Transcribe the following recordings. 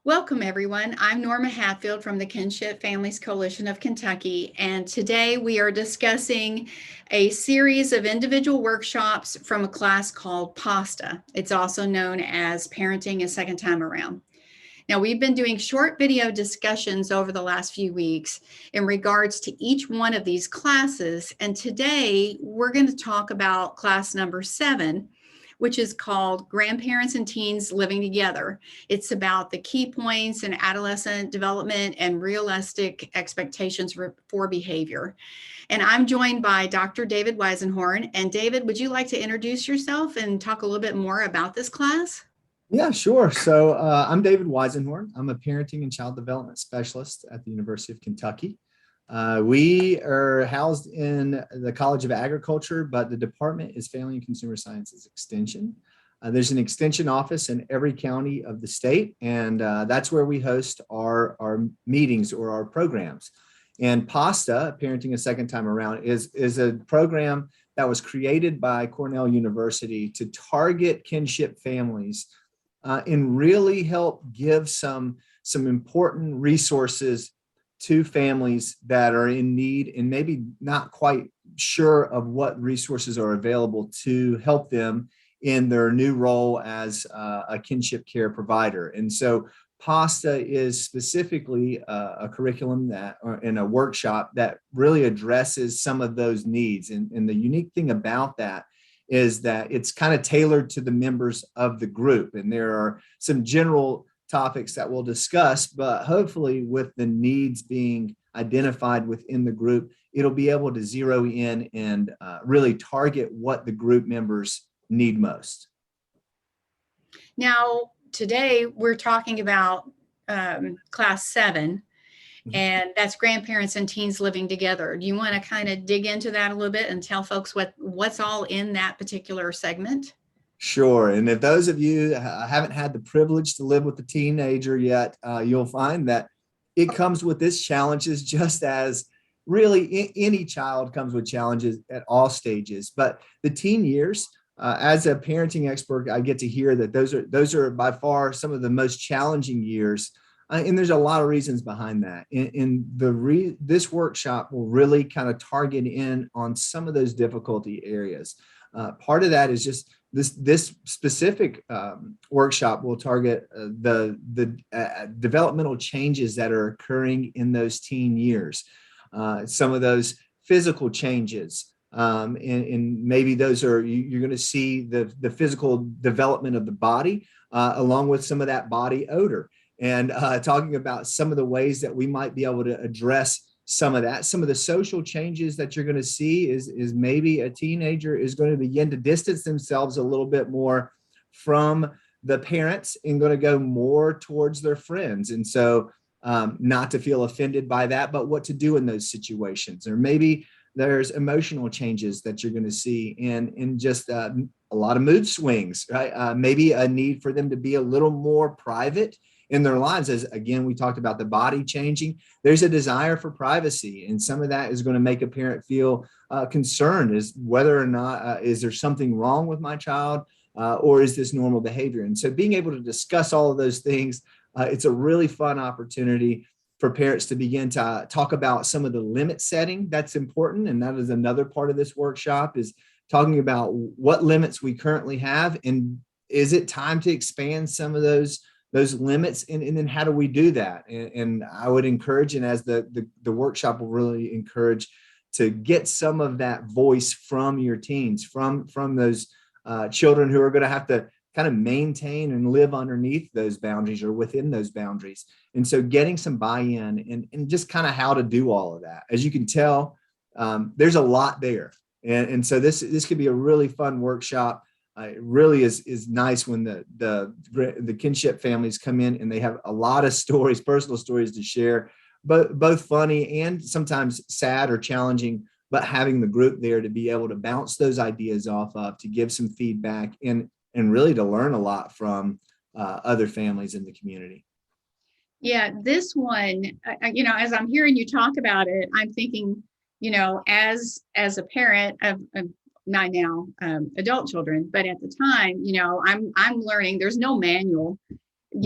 Welcome, everyone. I'm Norma Hatfield from the Kinship Families Coalition of Kentucky, and today we are discussing a series of individual workshops from a class called PASTA. It's also known as Parenting a Second Time Around. Now, we've been doing short video discussions over the last few weeks in regards to each one of these classes, and today we're going to talk about class number 7, which is called Grandparents and Teens Living Together. It's about the key points in adolescent development and realistic expectations for behavior. And I'm joined by Dr. David Weisenhorn. And David, would you like to introduce yourself and talk a little bit more about this class? Yeah, sure. So I'm David Weisenhorn. I'm a parenting and child development specialist at the University of Kentucky. We are housed in the College of Agriculture, but the department is Family and Consumer Sciences Extension. There's an extension office in every county of the state, and that's where we host our meetings or our programs. And PASTA, Parenting a Second Time Around, is a program that was created by Cornell University to target kinship families and really help give some important resources to families that are in need and maybe not quite sure of what resources are available to help them in their new role as a kinship care provider. And so PASTA is specifically a curriculum in a workshop that really addresses some of those needs. And the unique thing about that is that it's kind of tailored to the members of the group. And there are some general topics that we'll discuss, but hopefully with the needs being identified within the group, it'll be able to zero in and really target what the group members need most. Now, today we're talking about class 7, and that's grandparents and teens living together. Do you want to kind of dig into that a little bit and tell folks what's all in that particular segment? Sure. And if those of you haven't had the privilege to live with a teenager yet, you'll find that it comes with its challenges, just as really any child comes with challenges at all stages. But the teen years, as a parenting expert, I get to hear that those are by far some of the most challenging years. And there's a lot of reasons behind that. This workshop will really kind of target in on some of those difficulty areas. Part of that is just this specific workshop will target the developmental changes that are occurring in those teen years. Some of those physical changes, and maybe those are, you're going to see the physical development of the body along with some of that body odor. And talking about some of the ways that we might be able to address some of that. Some of the social changes that you're going to see is maybe a teenager is going to begin to distance themselves a little bit more from the parents and going to go more towards their friends. And so not to feel offended by that, but what to do in those situations. Or maybe there's emotional changes that you're going to see in just a lot of mood swings, right? Maybe a need for them to be a little more private in their lives. As again, we talked about the body changing, there's a desire for privacy. And some of that is going to make a parent feel concerned as whether or not, is there something wrong with my child or is this normal behavior? And so being able to discuss all of those things, it's a really fun opportunity for parents to begin to talk about some of the limit setting that's important. And that is another part of this workshop, is talking about what limits we currently have. And is it time to expand some of those limits, and then how do we do that? And I would encourage, and as the workshop will really encourage, to get some of that voice from your teens, from those children who are going to have to kind of maintain and live underneath those boundaries or within those boundaries. And so getting some buy-in and just kind of how to do all of that. As you can tell, there's a lot there. And so this could be a really fun workshop. It really is nice when the kinship families come in and they have a lot of stories, personal stories to share, but both funny and sometimes sad or challenging, but having the group there to be able to bounce those ideas off of, to give some feedback and really to learn a lot from other families in the community. Yeah, this one, as I'm hearing you talk about it, I'm thinking, as a parent of not now adult children, but at the time, I'm learning. There's no manual.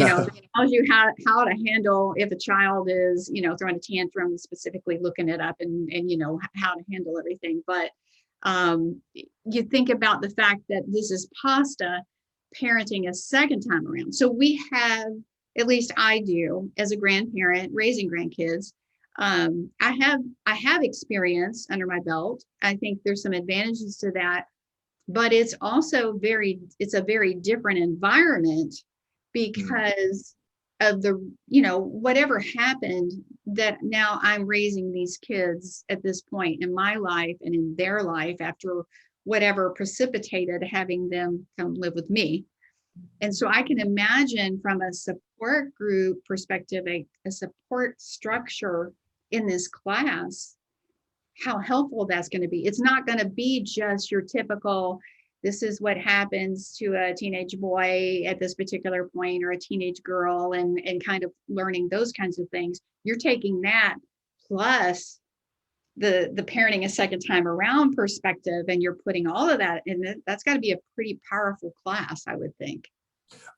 know, it tells you how to handle if a child is, throwing a tantrum, specifically looking it up and how to handle everything. But you think about the fact that this is pasta parenting a second time around. So we have, at least I do, as a grandparent raising grandkids. I have experience under my belt. I think there's some advantages to that, but it's also it's a very different environment because of whatever happened, that now I'm raising these kids at this point in my life and in their life after whatever precipitated having them come live with me. And so I can imagine from a support group perspective, a support structure in this class, how helpful that's going to be. It's not going to be just your typical, this is what happens to a teenage boy at this particular point, or a teenage girl, and kind of learning those kinds of things. You're taking that plus the parenting a second time around perspective, and you're putting all of that in. That's got to be a pretty powerful class, I would think.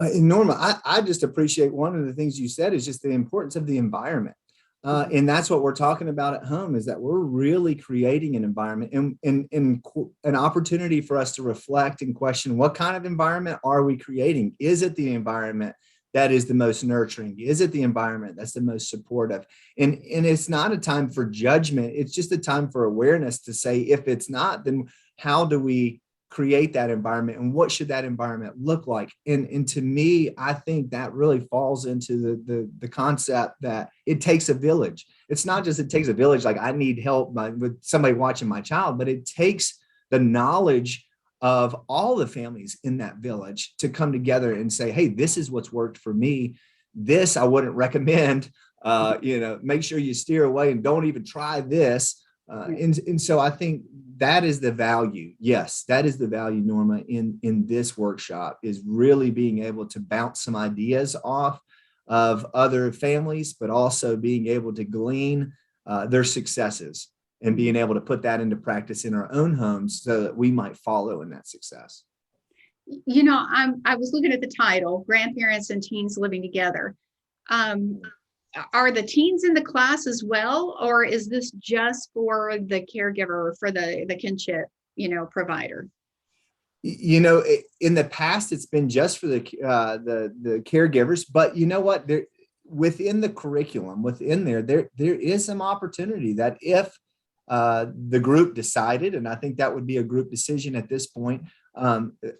Norma, I just appreciate one of the things you said is just the importance of the environment. And that's what we're talking about at home, is that we're really creating an environment and an opportunity for us to reflect and question, what kind of environment are we creating? Is it the environment that is the most nurturing? Is it the environment that's the most supportive? And it's not a time for judgment. It's just a time for awareness to say, if it's not, then how do we create that environment, and what should that environment look like? And to me, I think that really falls into the concept that it takes a village. It's not just it takes a village, like I need help with somebody watching my child, but it takes the knowledge of all the families in that village to come together and say, hey, this is what's worked for me. This I wouldn't recommend. Make sure you steer away and don't even try this. And so I think that is the value. Yes, that is the value, Norma, in this workshop, is really being able to bounce some ideas off of other families, but also being able to glean their successes and being able to put that into practice in our own homes so that we might follow in that success. I was looking at the title, Grandparents and Teens Living Together. Are the teens in the class as well, or is this just for the caregiver, for the kinship, provider? In the past, it's been just for the caregivers, but you know what? Within the curriculum, within there is some opportunity that if the group decided, and I think that would be a group decision at this point,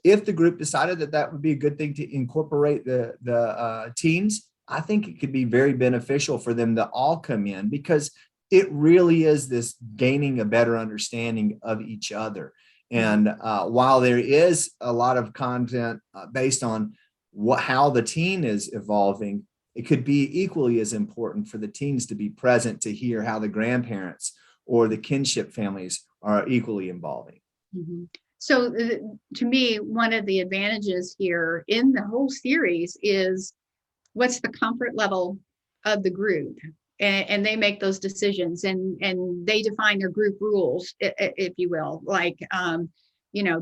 if the group decided that would be a good thing to incorporate the teens, I think it could be very beneficial for them to all come in, because it really is this gaining a better understanding of each other. And while there is a lot of content based on how the teen is evolving, it could be equally as important for the teens to be present to hear how the grandparents or the kinship families are equally evolving. Mm-hmm. So to me, one of the advantages here in the whole series is what's the comfort level of the group, and they make those decisions, and they define their group rules, if you will, like,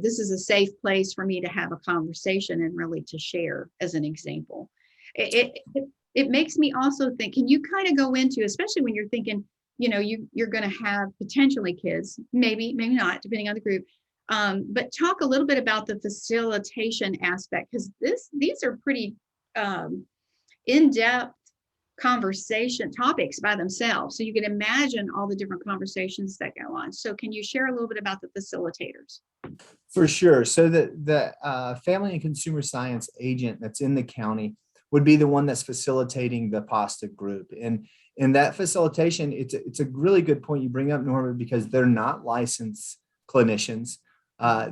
this is a safe place for me to have a conversation and really to share, as an example. It makes me also think, can you kind of go into, especially when you're thinking, you're going to have potentially kids, maybe not, depending on the group, but talk a little bit about the facilitation aspect, because these are pretty in-depth conversation topics by themselves. So you can imagine all the different conversations that go on. So can you share a little bit about the facilitators? For sure. So the family and consumer science agent that's in the county would be the one that's facilitating the PASTA group. And in that facilitation, it's a really good point you bring up, Norma, because they're not licensed clinicians.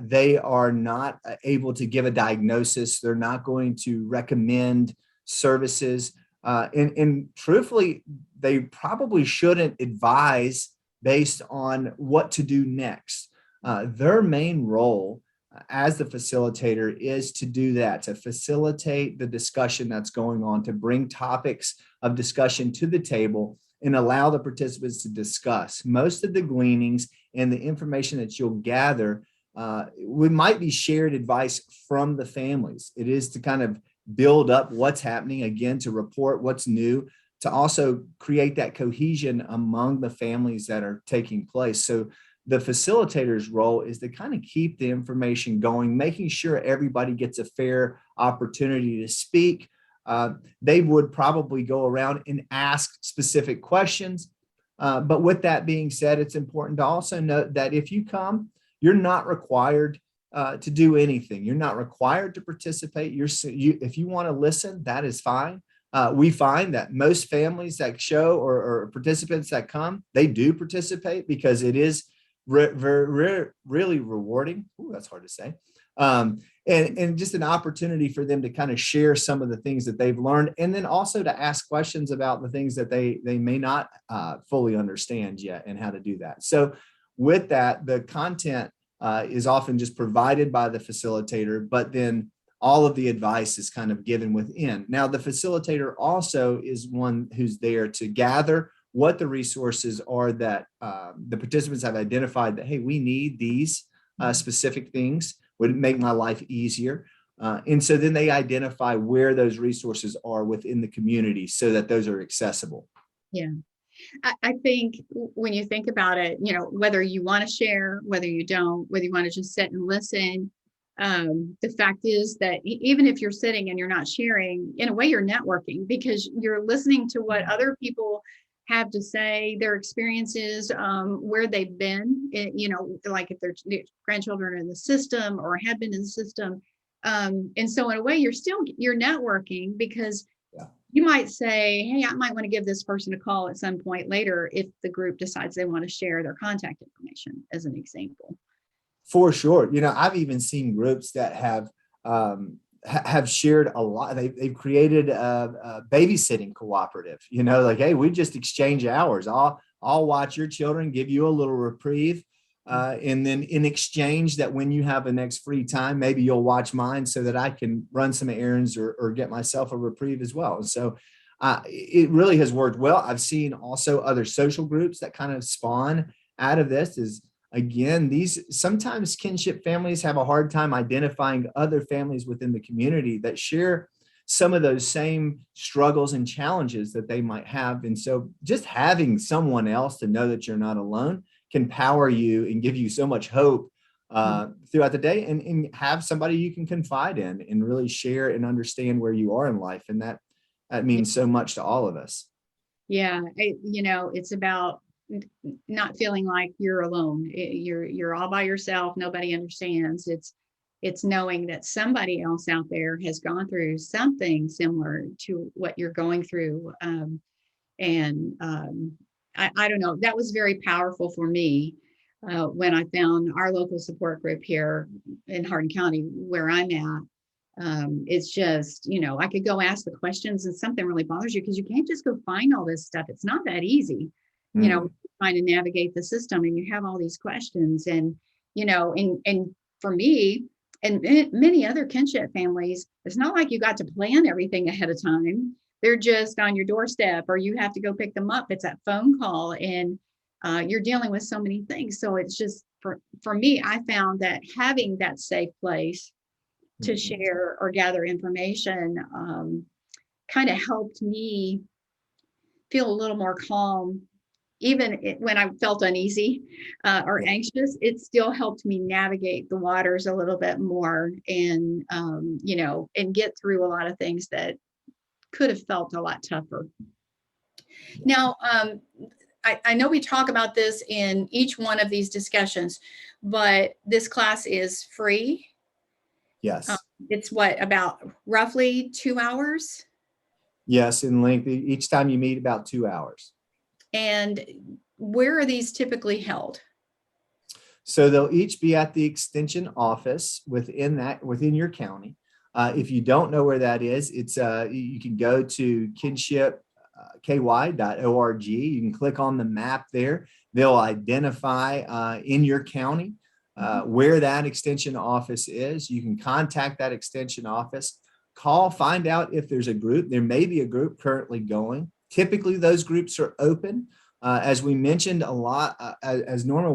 They are not able to give a diagnosis. They're not going to recommend services. And truthfully, they probably shouldn't advise based on what to do next. Their main role as the facilitator is to do that, to facilitate the discussion that's going on, to bring topics of discussion to the table and allow the participants to discuss. Most of the gleanings and the information that you'll gather might be shared advice from the families. It is to kind of build up what's happening, again, to report what's new, to also create that cohesion among the families that are taking place. So the facilitator's role is to kind of keep the information going, making sure everybody gets a fair opportunity to speak. They would probably go around and ask specific questions. But with that being said, it's important to also note that if you come, you're not required to do anything. You're not required to participate. If you want to listen, that is fine. We find that most families that show or participants that come, they do participate because it is really rewarding. Ooh, that's hard to say. And just an opportunity for them to kind of share some of the things that they've learned, and then also to ask questions about the things that they may not fully understand yet and how to do that. So with that, the content is often just provided by the facilitator, but then all of the advice is kind of given within. Now, the facilitator also is one who's there to gather what the resources are that the participants have identified that, hey, we need these specific things, would make my life easier. And so then they identify where those resources are within the community so that those are accessible. Yeah. I think when you think about it, whether you want to share, whether you don't, whether you want to just sit and listen, the fact is that even if you're sitting and you're not sharing, in a way you're networking, because you're listening to what other people have to say, their experiences, where they've been, like if their grandchildren are in the system or have been in the system. And so in a way you're networking, because you might say, hey, I might want to give this person a call at some point later if the group decides they want to share their contact information, as an example. For sure. I've even seen groups that have shared a lot. They've created a babysitting cooperative, like, hey, we just exchange hours. I'll watch your children, give you a little reprieve. And then in exchange, that when you have the next free time, maybe you'll watch mine so that I can run some errands or get myself a reprieve as well. And so it really has worked well. I've seen also other social groups that kind of spawn out of this. Is again, sometimes kinship families have a hard time identifying other families within the community that share some of those same struggles and challenges that they might have. And so just having someone else to know that you're not alone can power you and give you so much hope throughout the day, and have somebody you can confide in and really share and understand where you are in life. And that means so much to all of us. Yeah. It's about not feeling like you're alone. You're all by yourself. Nobody understands. It's knowing that somebody else out there has gone through something similar to what you're going through. I don't know, that was very powerful for me when I found our local support group here in Hardin County, where I'm at. It's just, I could go ask the questions, and something really bothers you because you can't just go find all this stuff. It's not that easy, trying to navigate the system, and you have all these questions, and, and for me and many other kinship families, it's not like you got to plan everything ahead of time. They're just on your doorstep, or you have to go pick them up. It's that phone call, and you're dealing with so many things. So it's just, for me, I found that having that safe place to share or gather information kind of helped me feel a little more calm. Even when I felt uneasy or anxious, it still helped me navigate the waters a little bit more, and, and get through a lot of things that could have felt a lot tougher. Now, I know we talk about this in each one of these discussions, but this class is free. Yes. It's about roughly 2 hours? Yes, in length. Each time you meet, about 2 hours. And where are these typically held? So they'll each be at the extension office within your county. If you don't know where that is, it's you can go to kinshipky.org. You can click on the map there. They'll identify in your county where that extension office is. You can contact that extension office, find out if there's a group. There may be a group currently going. Typically, those groups are open. As we mentioned a lot, as Norma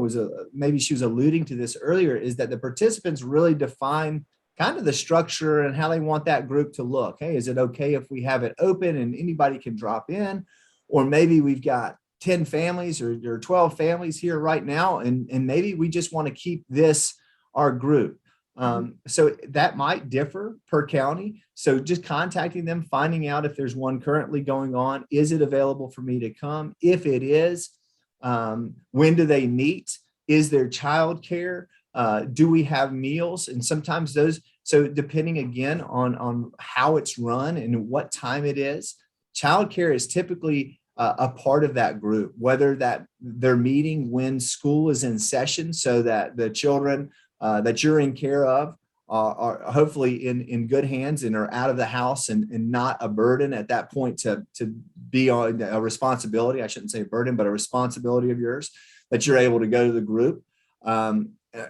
maybe she was alluding to this earlier, is that the participants really define kind of the structure and how they want that group to look. Hey, is it okay if we have it open and anybody can drop in? Or maybe we've got 10 families or 12 families here right now, and maybe we just want to keep this our group. So that might differ per county. So just contacting them, finding out if there's one currently going on. Is it available for me to come? If it is, when do they meet? Is there childcare? Do we have meals? And sometimes those, so depending again on how it's run and what time it is, childcare is typically a part of that group, whether that they're meeting when school is in session so that the children that you're in care of are hopefully in good hands and are out of the house and not a burden at that point to be on a responsibility. I shouldn't say a burden, but a responsibility of yours, that you're able to go to the group.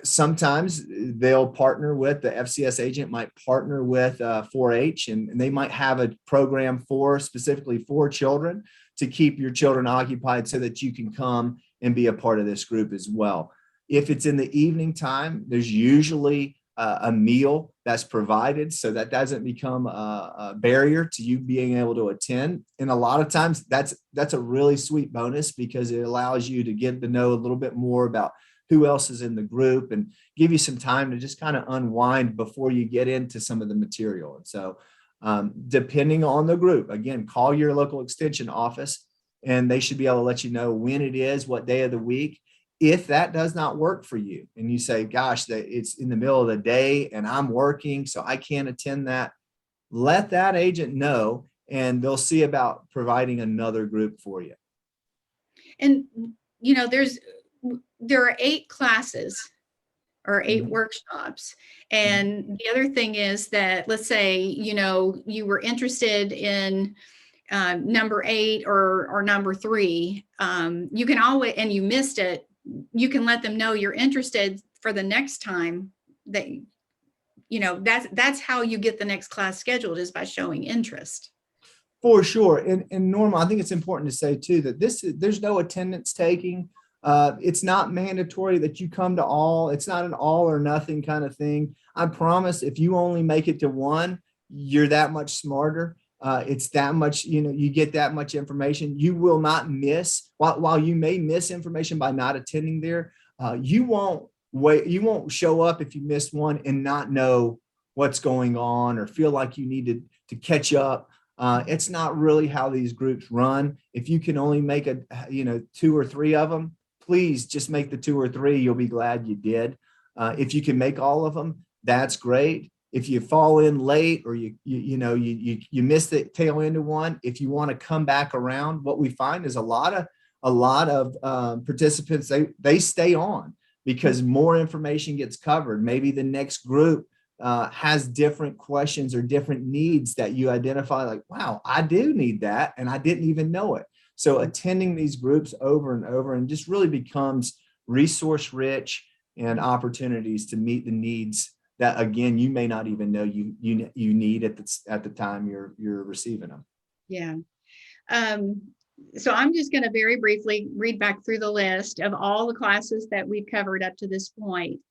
Sometimes they'll partner with the FCS agent, might partner with 4-H, and they might have a program specifically for children to keep your children occupied so that you can come and be a part of this group as well. If it's in the evening time, there's usually a meal that's provided, so that doesn't become a barrier to you being able to attend. And a lot of times that's a really sweet bonus because it allows you to get to know a little bit more about who else is in the group and give you some time to just kind of unwind before you get into some of the material. And so depending on the group, again, call your local extension office and they should be able to let you know when it is, what day of the week. If that does not work for you and you say, gosh, it's in the middle of the day and I'm working, so I can't attend that, let that agent know and they'll see about providing another group for you. And, you know, there are 8 classes or 8 workshops. And the other thing is that, let's say, you know, you were interested in number 8 or number 3, you can always, and you missed it, you can let them know you're interested for the next time. That, you know, that's how you get the next class scheduled, is by showing interest. For sure. And Norma, I think it's important to say too that there's no attendance taking. It's not mandatory that you come to all. It's not an all or nothing kind of thing. I promise if you only make it to one, you're that much smarter. It's that much, you know, you get that much information. You will not miss, while you may miss information by not attending there, you won't show up if you missed one and not know what's going on or feel like you needed to catch up. It's not really how these groups run. If you can only make 2 or 3 of them, please just make the 2 or 3. You'll be glad you did. If you can make all of them, that's great. If you fall in late or you miss the tail end of one, if you want to come back around, what we find is a lot of participants, they stay on because more information gets covered. Maybe the next group has different questions or different needs that you identify, like, wow, I do need that and I didn't even know it. So attending these groups over and over and just really becomes resource rich and opportunities to meet the needs that, again, you may not even know you need at the time you're receiving them. Yeah. So I'm just going to very briefly read back through the list of all the classes that we've covered up to this point.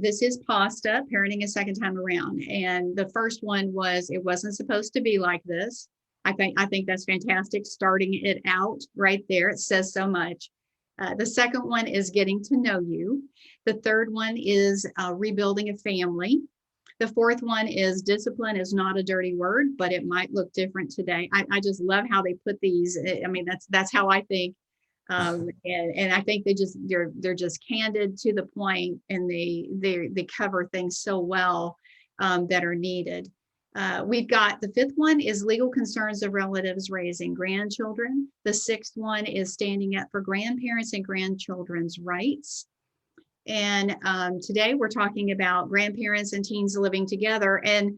This is PASTA, Parenting a Second Time Around. And the first one was, it wasn't supposed to be like this. I think that's fantastic. Starting it out right there. It says so much. The second one is Getting to Know You. The third one is Rebuilding a Family. The fourth one is Discipline is Not a Dirty Word, but it might look different today. I just love how they put these. I mean, that's how I think. And I think they're just candid, to the point, and they cover things so well that are needed. We've got the fifth one is Legal Concerns of Relatives Raising Grandchildren. The sixth one is Standing Up for Grandparents and Grandchildren's Rights. And today we're talking about grandparents and teens living together. And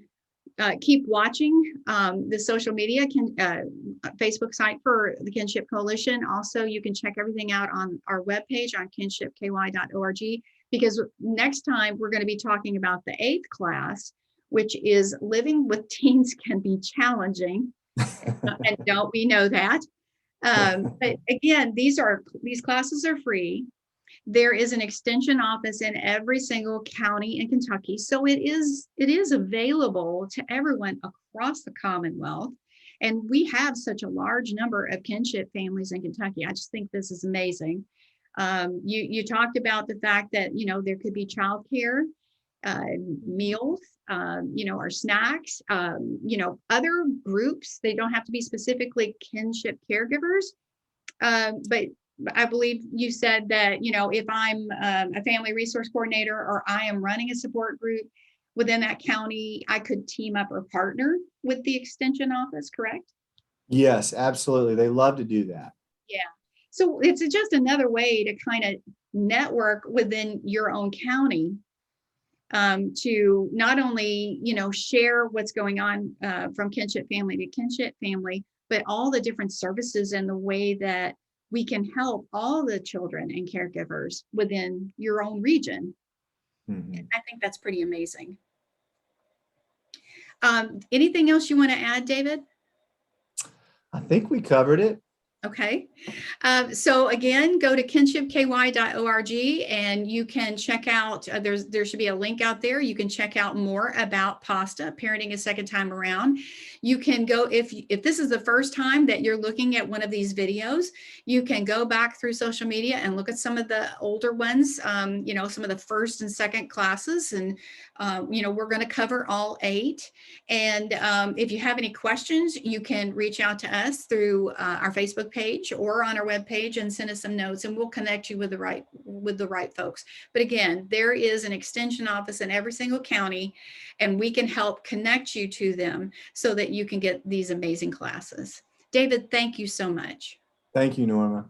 keep watching the social media, Facebook site for the Kinship Coalition. Also, you can check everything out on our webpage on kinshipky.org, because next time we're going to be talking about the 8th class, which is Living with Teens Can Be Challenging. And don't we know that? But again, these classes are free. There is an extension office in every single county in Kentucky. So it is available to everyone across the Commonwealth. And we have such a large number of kinship families in Kentucky. I just think this is amazing. You talked about the fact that, there could be childcare, meals, or snacks, other groups. They don't have to be specifically kinship caregivers. But I believe you said that, if I'm a family resource coordinator or I am running a support group within that county, I could team up or partner with the extension office, correct? Yes, absolutely. They love to do that. Yeah. So it's just another way to kind of network within your own county, to not only, share what's going on from kinship family to kinship family, but all the different services and the way that we can help all the children and caregivers within your own region. Mhm. I think that's pretty amazing. Anything else you want to add, David? I think we covered it. Okay. So again, go to kinshipky.org and you can check out, there should be a link out there. You can check out more about PASTA, Parenting a Second Time Around. You can go, if this is the first time that you're looking at one of these videos, you can go back through social media and look at some of the older ones, some of the first and second classes. And, we're going to cover all 8. And if you have any questions, you can reach out to us through our Facebook page or on our webpage and send us some notes, and we'll connect you with the right folks. But again, there is an extension office in every single county, and we can help connect you to them so that you can get these amazing classes. David, thank you so much. Thank you, Norma.